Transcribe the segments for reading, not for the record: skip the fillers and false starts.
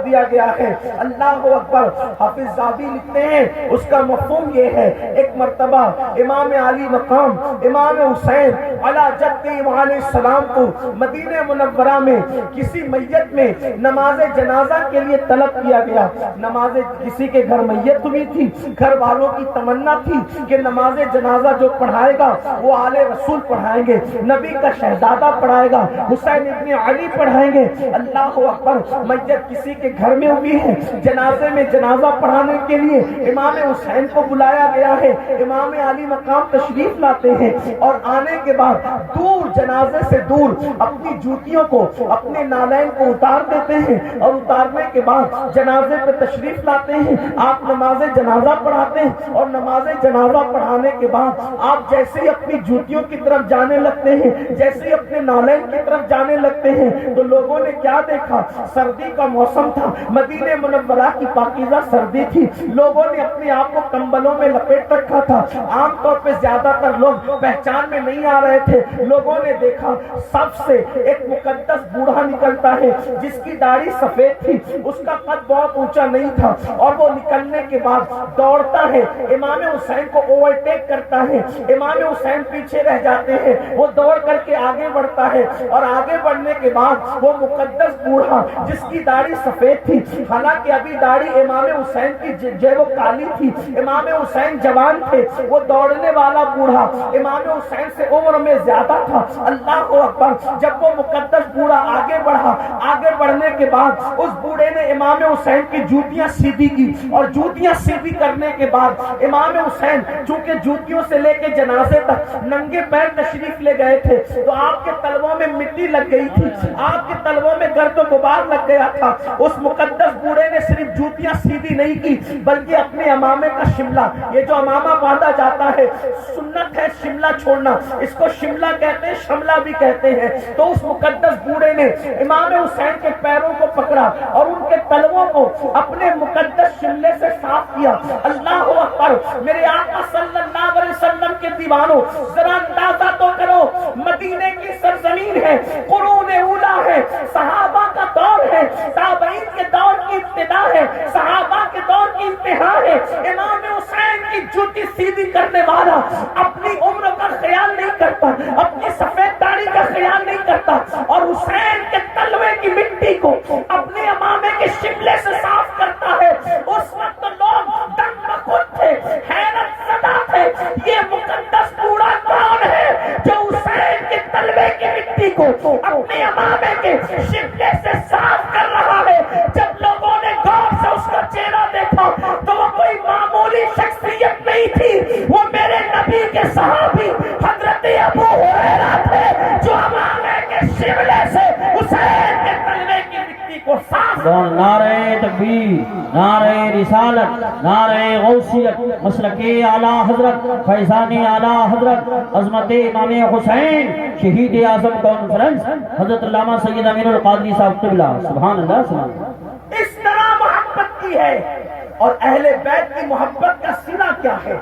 دیا گیا ہے۔ اللہ اکبر۔ حافظ ذہبی لکھتے ہیں اس کا مفہوم یہ ہے، ایک مرتبہ امام علی مقام امام حسین علی جد امام علیہ السلام کو مدینہ منورہ میں کسی میت میں نماز جنازہ کے لیے طلب کیا گیا۔ نماز کسی کے گھر میت ہوئی تھی، گھر والوں کی تمنا تھی کہ نماز جنازہ جو پڑھائے گا وہ آل رسول پڑھائیں گے، نبی کا شہزادہ پڑھائے گا، حسین ابن علی پڑھائیں گے۔ اللہ اکبر۔ میت کسی کے گھر میں ہوئی ہے، جنازے میں جنازہ پڑھانے کے لیے امام حسین کو بلایا گیا ہے۔ امام علی مقام تشریف لاتے ہیں اور آنے کے بعد دور جنازے سے دور اپنی جوتیوں کو اپنے نالین کو اتار دیتے ہیں، اور اتارنے کے بعد جنازے پہ تشریف لاتے ہیں۔ آپ نماز جنازہ پڑھاتے ہیں اور نماز جنازہ پڑھانے کے بعد آپ جیسے ہی اپنی جوتیوں کی طرف جانے لگتے ہیں، جیسے ہی اپنے نالین کی طرف جانے لگتے ہیں، تو لوگوں نے کیا دیکھا؟ سردی کا موسم تھا، مدینہ منورہ کی پاکیزہ سردی تھی، لوگوں نے اپنے آپ کو کمبلوں میں لپیٹ رکھا تھا۔ عام طور پہ زیادہ تر لوگ پہچان میں نہیں آ رہے تھے۔ لوگوں نے دیکھا سب سے ایک مقدس بوڑھا نکلتا ہے جس کی داڑھی سفید تھی، اس کا قد بہت اونچا نہیں تھا، اور وہ نکلنے کے بعد دوڑتا ہے، امام حسین کو اوورٹیک کرتا ہے۔ امام حسین پیچھے رہ جاتے ہیں، وہ دوڑ کر کے آگے بڑھتا ہے، اور آگے بڑھنے کے بعد وہ مقدس بوڑھا جس کی داڑھی سفید تھی، حالانکہ ابھی داڑھی امام حسین کی جو وہ کالی تھی، امام حسین جوان تھے، وہ دوڑنے والا بوڑھا امام حسین سے عمر میں زیادہ تھا۔ اللہ اکبر۔ جب وہ مقدس بوڑھا آگے بڑھا، آگے بڑھنے کے بعد اس بوڑھے نے امام حسین کی جوتیاں سیدھی کی، اور جوتیاں سیدھی کرنے کے بعد امام حسین چونکہ جوتیوں سے لے کے جنازے تک ننگے پیر تشریف لے گئے تھے، تو آپ کے تلووں میں مٹی لگ گئی تھی، آپ کے تلووں میں گرد و غبار لگ گیا تھا۔ اس مقدس بوڑھے نے صرف جوتیاں سیدھی نہیں کی بلکہ اپنے امامے کا شملہ، یہ جو امامہ باندھا جاتا ہے، سنت ہے شملہ چھوڑنا، اس کو شملہ کہتے ہیں، شملہ بھی کہتے ہیں، تو اس مقدس بوڑھے نے امام حسین کے پیروں کو پکڑا اور ان کے تلووں کو اپنے مقدس شملے سے صاف کیا۔ اللہ اکبر۔ میرے آقا صلی اللہ علیہ وسلم کے دیوانوں، ذرا اندازہ تو کرو، مدینے کی سرزمین ہے، قرون اولا ہے، صحابہ کا دور ہے، تابعین کے دور کی ابتدا ہے، صحابہ کے دور کی انتہا ہے۔ امام حسین کی جوتی سیدھی کرنے والا اپنی عمر کا خیال نہیں کرتا، اپنی سفید داڑھی کا خیال نہیں کرتا، اور حسین کے تلوے کی مٹی کو اپنے امامے کے شملے سے صاف کرتا ہے۔ اس وقت لوگ دم بخود تھے، حیرت زدہ تھے، یہ مقدس بوڑھا کون ہے جو حسین کے تلوے کی مٹی کو اپنے امامے کے شملے سے صاف کر رہا ہے۔ جب لوگوں نے غور سے اس کا چہرہ دیکھا تو وہ کوئی معمولی شخصیت نہیں تھی، وہ میرے نبی کے صحابی حضرت ابو ہریرہ تھے، جو امامے کے شملے سے حسین کے تلوے کی مٹی کو صاف۔ نعرہ تکبیر، نعرہ رسالت، نعرہ غوثیت، مسلک اعلیٰ حضرت فیضان اعلیٰ حضرت عظمت امام حسین شہید اعظم کانفرنس حضرت علامہ سید امین القادری صاحب قبلہ۔ سبحان اللہ سبحان اللہ۔ اس طرح محبت کی ہے۔ اور اہل بیت کی محبت کا صلہ کیا ہے؟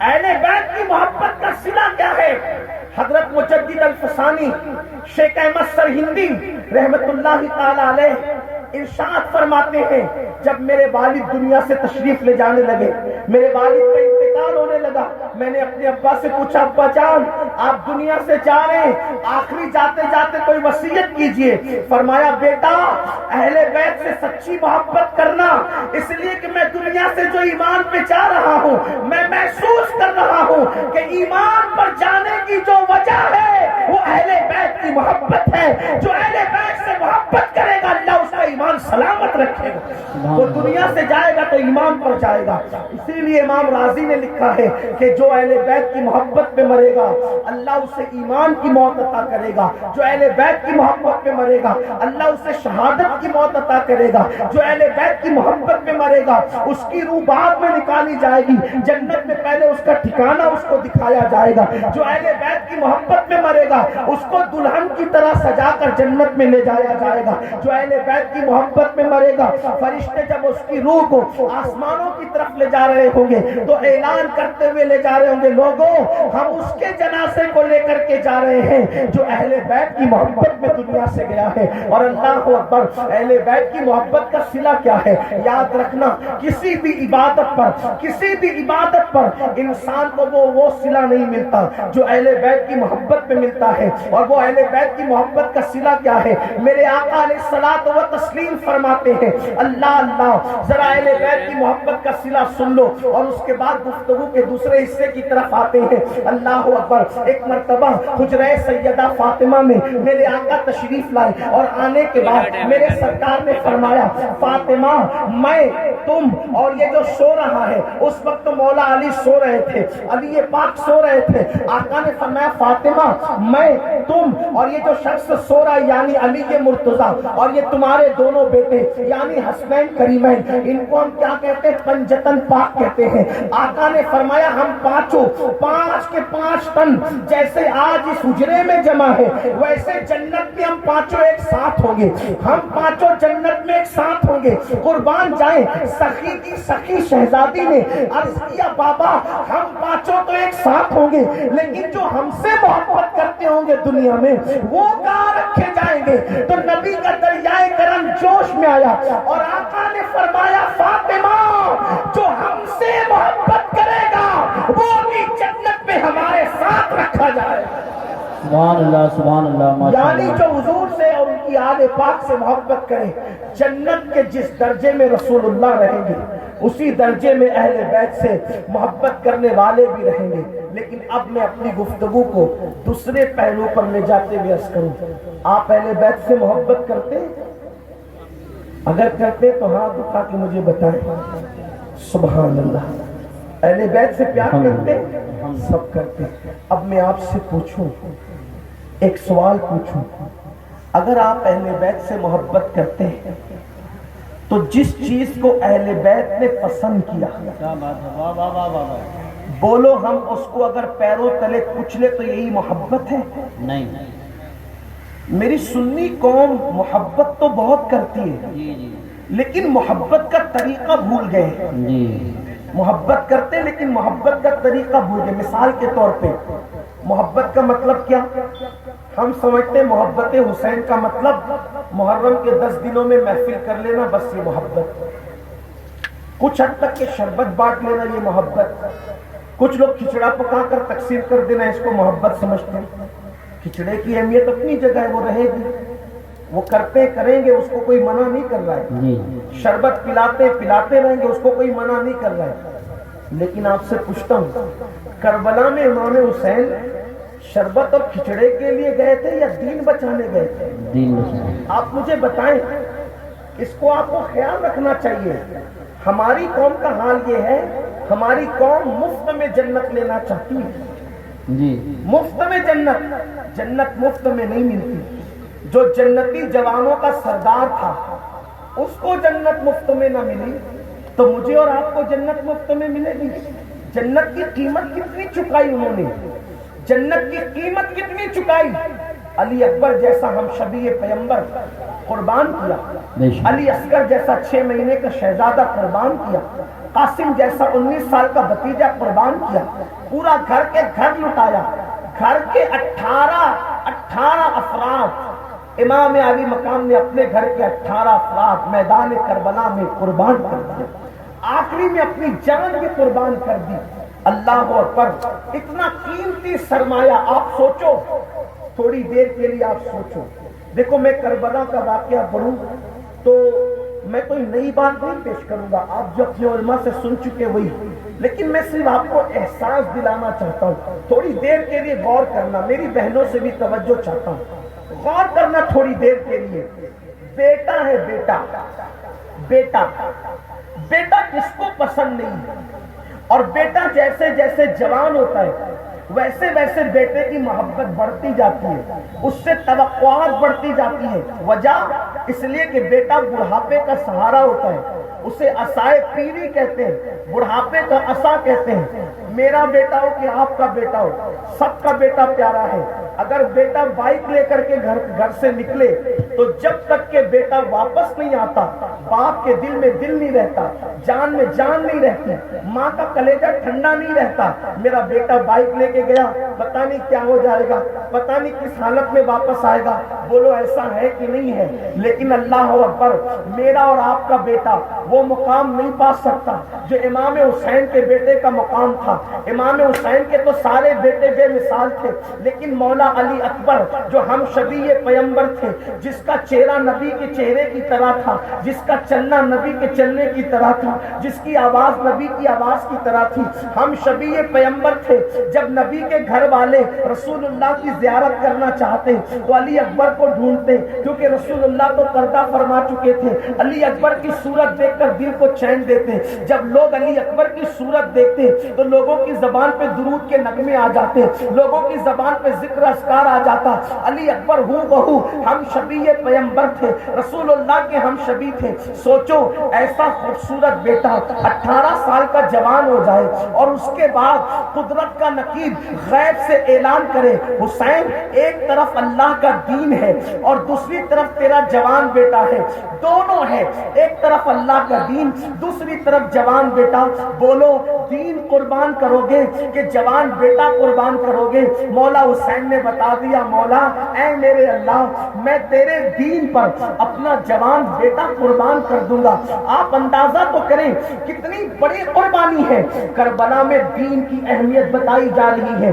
اہل بیت کی محبت کا صلہ کیا ہے؟ حضرت مجدد الفسانی شیخ احمد سرہندی رحمت اللہ تعالی علیہ ارشاد فرماتے ہیں، جب میرے والد دنیا سے تشریف لے جانے لگے، میرے والد کا انتقال ہونے لگا، میں نے اپنے ابا سے پوچھا، ابا جان آپ دنیا سے جا رہے ہیں، آخری جاتے جاتے کوئی وصیت کیجئے۔ فرمایا بیٹا اہل بیت سے سچی محبت کرنا، اس لیے کہ میں دنیا سے جو ایمان پہ جا رہا ہوں، میں محسوس کر رہا ہوں کہ ایمان پر جانے کی جو وجہ ہے وہ اہل بیت کی محبت ہے۔ جو اہل بیت سے محبت کرے گا اللہ اس کا ایمان سلامت رکھے گا، وہ دنیا سے جائے گا تو ایمان پر جائے گا۔ اسی لیے امام راضی نے لکھا ہے کہ جو اہل بیت کی محبت پہ مرے گا اللہ اسے ایمان کی موت عطا کرے گا، جو اہل بیت کی محبت پہ مرے گا اللہ اسے شہادت کی موت عطا کرے گا، جو اہل بیت کی محبت پہ مرے گا اس کی روح بعد میں نکالی جائے گی، جنت میں پہلے اس کا ٹھکانہ اس کو دکھایا جائے گا، جو اہل بیت کی محبت میں مرے گا اس کو دلہن کی طرح سجا کر جنت میں لے جایا جائے گا، جو اہل بیت کی محبت میں مرے کرے گا. فرشتے جب اس کی روح کو آسمانوں کی طرف لے جا رہے ہوں گے تو اعلان کرتے ہوئے لے جا رہے ہوں گے, لوگوں ہم اس کے جنازے کو لے کر کے جا رہے ہیں جو اہل بیت کی محبت میں دنیا سے گیا ہے. اور اللہ اکبر, اہل بیت کی محبت کا صلہ کیا ہے؟ یاد رکھنا, کسی بھی عبادت پر انسان کو وہ صلہ نہیں ملتا جو اہل بیت کی محبت میں ملتا ہے. اور وہ اہل بیت کی محبت کا صلہ کیا ہے؟ میرے آقا علیہ الصلوۃ و تسلیم فرماتے ہیں, اللہ اللہ ذرا اہل بیت کی محبت کا صلہ سن لو, اور اس کے بعد گفتگو کے دوسرے حصے کی طرف آتے ہیں. اللہ اکبر, ایک مرتبہ حجرہ سیدہ فاطمہ میں میرے آقا تشریف لائے اور آنے کے بعد میرے سرکار نے فرمایا, فاطمہ میں تم اور یہ جو سو رہا ہے, اس وقت مولا علی سو رہے تھے, علی پاک سو رہے تھے. آقا نے فرمایا, فاطمہ میں تم اور یہ جو شخص سو رہا ہے یعنی علی مرتضیٰ اور یہ تمہارے دونوں بیٹے یعنی حسنین کریمین, ان کو ہم کیا کہتے ہیں؟ پنجتن پاک کہتے ہیں. آقا نے فرمایا, ہم پانچوں 5 کے 5 تن جیسے آج اس حجرے میں جمع ہے ویسے جنت میں ہم پانچوں ایک ساتھ ہوں گے, ہم پانچوں جنت میں ایک ساتھ ہوں گے. قربان جائیں, سخی کی سخی شہزادی نے عرض کیا, بابا ہم پانچوں تو ایک ساتھ ہوں گے لیکن جو ہم سے محبت کرتے ہوں گے دنیا میں وہ کہاں رکھے جائیں گے؟ تو نبی کا دریائے کرم جوش میں آیا اور آقا نے فرمایا, فاطمہ جو ہم سے محبت کرے گا وہ بھی جنت میں ہمارے ساتھ رکھا جائے. سبحان اللہ, سبحان اللہ, ماشاء یعنی اللہ. جو حضور سے اور ان کی آل پاک سے محبت کرے, جنت کے جس درجے میں رسول اللہ رہیں گے اسی درجے میں اہل بیت سے محبت کرنے والے بھی رہیں گے. لیکن اب میں اپنی گفتگو کو دوسرے پہلو پر لے جاتے ہوئے عرض کروں, آپ اہل بیت سے محبت کرتے؟ اگر کرتے تو ہاتھ اٹھا کے مجھے بتائیں. سبحان اللہ. اہل بیت سے پیار کرتے؟ سب کرتے. اب میں آپ سے پوچھوں, ایک سوال پوچھوں, اگر آپ اہل بیت سے محبت کرتے ہیں تو جس چیز کو اہل بیت نے پسند کیا, بولو ہم اس کو اگر پیروں تلے کچلے تو یہی محبت ہے؟ نہیں. میری سنی قوم محبت تو بہت کرتی ہے لیکن محبت کا طریقہ بھول گئے ہیں. محبت کرتے لیکن محبت کا طریقہ بھول گئے. مثال کے طور پہ محبت کا مطلب کیا؟ ہم سمجھتے ہیں محبت حسین کا مطلب محرم کے 10 دنوں میں محفل کر لینا, بس یہ محبت. کچھ حد تک کہ شربت بانٹ لینا یہ محبت. کچھ لوگ کھچڑا پکا کر تقسیم کر دینا اس کو محبت سمجھتے ہیں. کھچڑے کی اہمیت اپنی جگہ ہے, وہ رہے گی, وہ کرتے کریں گے, اس کو کوئی منع نہیں کر رہا ہے. شربت پلاتے رہیں گے, اس کو کوئی منع نہیں کر رہا ہے. لیکن آپ سے پوچھتا ہوں, کربلا میں امام حسین شربت اور کھچڑے کے لیے گئے تھے یا دین بچانے گئے تھے؟ آپ مجھے بتائیں. اس کو آپ کو خیال رکھنا چاہیے. ہماری قوم کا حال یہ ہے, ہماری قوم مفت میں جنت لینا چاہتی ہے. مفت میں جنت مفت میں نہیں ملتی. جو جنتی جوانوں کا سردار تھا اس کو جنت مفت میں نہ ملی تو مجھے اور آپ کو جنت مفت میں ملے گی؟ جنت کی قیمت کتنی چکائی انہوں نے, جنت کی قیمت کتنی چکائی. علی اکبر جیسا ہم شبیہ پیغمبر قربان کیا, علی اصغر جیسا 6 مہینے کا شہزادہ قربان کیا, قاسم جیسا 19 سال کا بھتیجا قربان کیا, پورا گھر کے گھر لٹایا. گھر کے 18 افراد امام علی مقام نے اپنے گھر کے 18 افراد میدان کربلا میں قربان کر دیا. آخری میں اپنی جان بھی قربان کر دی. اللہ اکبر. اتنا قیمتی سرمایہ. آپ سوچو, تھوڑی دیر کے لیے آپ سوچو. دیکھو میں کربلا کا واقعہ پڑھوں تو میں کوئی نئی بات نہیں پیش کروں گا, آپ جو اپنے علماء سے سن چکے وہی, لیکن میں صرف آپ کو احساس دلانا چاہتا ہوں. تھوڑی دیر کے لیے غور کرنا, میری بہنوں سے بھی توجہ چاہتا ہوں, غور کرنا تھوڑی دیر کے لیے. بیٹا ہے, بیٹا کس کو پسند نہیں, اور بیٹا جیسے جیسے جوان ہوتا ہے ویسے ویسے بیٹے کی محبت بڑھتی جاتی ہے, اس سے توقعات بڑھتی جاتی ہیں. وجہ اس لیے کہ بیٹا بڑھاپے کا سہارا ہوتا ہے, اسے عصائے پیری کہتے ہیں, بڑھاپے کا عصا کہتے ہیں. میرا بیٹا ہو کہ آپ کا بیٹا ہو, سب کا بیٹا پیارا ہے. اگر بیٹا بائک لے کر کے گھر سے نکلے تو جب تک کہ بیٹا واپس نہیں آتا باپ کے دل میں دل نہیں رہتا, جان میں جان نہیں رہتی, ماں کا کلیجہ ٹھنڈا نہیں رہتا. میرا بیٹا بائک لے کے گیا, پتہ نہیں کیا ہو جائے گا, پتہ نہیں کس حالت میں واپس آئے گا. بولو ایسا ہے کہ نہیں ہے؟ لیکن اللہ اکبر, میرا اور آپ کا بیٹا وہ مقام نہیں پا سکتا جو امام حسین کے بیٹے کا مقام تھا. امام حسین کے تو سارے بیٹے بے مثال تھے, لیکن مولا علی اکبر جو ہم شبیہ پیغمبر تھے, جس کا چہرہ نبی کے چہرے کی طرح تھا, جس کا چلنا نبی کے چلنے کی طرح تھا, جس کی آواز نبی کی آواز کی طرح تھی, ہم شبیہ پیغمبر تھے. جب نبی کے گھر والے رسول اللہ کی زیارت کرنا چاہتے تو علی اکبر کو ڈھونڈتے, کیونکہ رسول اللہ تو پردہ فرما چکے تھے. علی اکبر کی صورت دیکھ کر دل کو چین دیتے. جب لوگ علی اکبر کی صورت دیکھتے تو لوگوں کی زبان پہ درود کے نغمے آ جاتے, لوگوں کی زبان پہ ذکر اذکار آ جاتا. علی اکبر ہوں بہو ہم شبیہ پیغمبر تھے, رسول اللہ کے ہم شبی تھے. سوچو ایسا خوبصورت بیٹا 18 سال کا جوان ہو جائے اور اس کے بعد قدرت کا نقیب غیب سے اعلان کرے, حسین ایک طرف اللہ کا دین ہے اور دوسری طرف تیرا جوان بیٹا ہے, دونوں ہے, ایک طرف اللہ کا دین دوسری طرف جوان بیٹا. بولو دین قربان کرو گے کہ جوان بیٹا قربان کرو گے؟ مولا حسین نے بتا دیا, مولا اے میرے اللہ, میں تیرے دین پر اپنا جوان بیٹا قربان کر دوں گا. آپ اندازہ تو کریں کتنی بڑی قربانی ہے. کربلا میں دین کی اہمیت بتائی جا رہی ہے.